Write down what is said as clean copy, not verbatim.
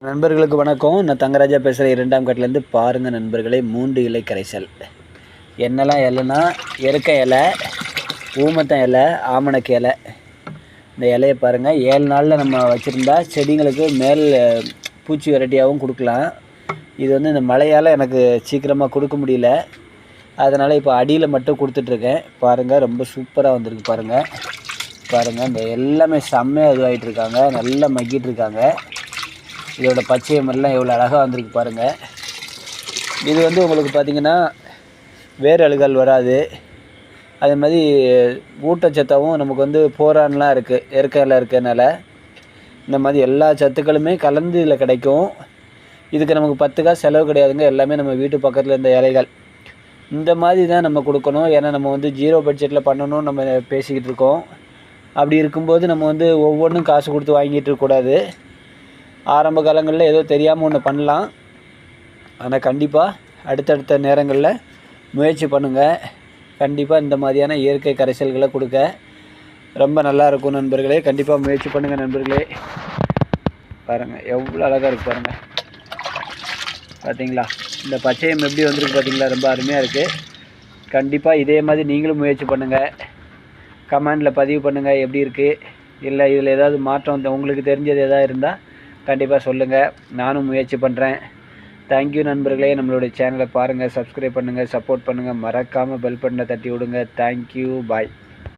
நண்பர்களுக்கு வணக்கம். நான் தங்கராஜா பேசுகிறேன். 2ஆம் கட்டிலேருந்து பாருங்கள் நண்பர்களே, 3 இலை கரைசல். என்னெல்லாம் இலைன்னா எருக்க இலை, ஊமத்தம் இலை, ஆமணக்கு இலை. இந்த இலையை பாருங்கள், 7 நாளில் நம்ம வச்சுருந்தா செடிங்களுக்கு மேல் பூச்சி வெரைட்டியாகவும் கொடுக்கலாம். இது வந்து இந்த மழையால் எனக்கு சீக்கிரமாக கொடுக்க முடியல, அதனால் இப்போ அடியில் மட்டும் கொடுத்துட்ருக்கேன். பாருங்கள், ரொம்ப சூப்பராக வந்திருக்கு பாருங்கள். இந்த எல்லாமே செம்மையாக இதுவாகிட்டு இருக்காங்க, நல்லா மக்கிட்டு இருக்காங்க. இதோட பச்சை மரலாம் எவ்வளோ அழகாக வந்திருக்கு பாருங்கள். இது வந்து உங்களுக்கு பார்த்திங்கன்னா வேர் அழுகல் வராது. அதே மாதிரி ஊட்டச்சத்தாகவும் நமக்கு வந்து போரான்லாம் இருக்குது, இயற்கையில் இருக்கிறதுனால இந்த மாதிரி எல்லா சத்துக்களுமே கலந்து இதில் கிடைக்கும். இதுக்கு நமக்கு 10 காசு செலவு கிடையாதுங்க. எல்லாமே நம்ம வீட்டு பக்கத்தில் இருந்த இலைகள் இந்த மாதிரி தான் நம்ம கொடுக்கணும். ஏன்னா நம்ம வந்து 0 பட்ஜெட்டில் பண்ணணும்னு நம்ம பேசிக்கிட்டு இருக்கோம். அப்படி இருக்கும்போது நம்ம வந்து ஒவ்வொன்றும் காசு கொடுத்து வாங்கிட்டு இருக்கக்கூடாது. ஆரம்ப காலங்களில் ஏதோ தெரியாமல் ஒன்று பண்ணலாம், ஆனால் கண்டிப்பாக அடுத்தடுத்த நேரங்களில் முயற்சி பண்ணுங்கள். கண்டிப்பாக இந்த மாதிரியான இயற்கை கரைசல்களை கொடுக்க ரொம்ப நல்லாயிருக்கும் நண்பர்களே. கண்டிப்பாக முயற்சி பண்ணுங்கள் நண்பர்களே. பாருங்கள் எவ்வளோ அழகாக இருக்குது பாருங்கள். பார்த்தீங்களா, இந்த பச்சையம் எப்படி வந்திருக்கு பார்த்தீங்களா, ரொம்ப அருமையாக இருக்குது. கண்டிப்பாக இதே மாதிரி நீங்களும் முயற்சி பண்ணுங்கள். கமெண்டில் பதிவு பண்ணுங்கள் எப்படி இருக்குது, இல்லை இதில் ஏதாவது மாற்றம் உங்களுக்கு தெரிஞ்சது எதாவது இருந்தால் கண்டிப்பாக சொல்லுங்கள், நானும் முயற்சி பண்ணுறேன். தேங்க்யூ நண்பர்களே. நம்மளுடைய சேனலை பாருங்கள், சப்ஸ்கிரைப் பண்ணுங்கள், சப்போர்ட் பண்ணுங்கள், மறக்காமல் பெல் பட்டனை தட்டி விடுங்க. தேங்க்யூ, பாய்.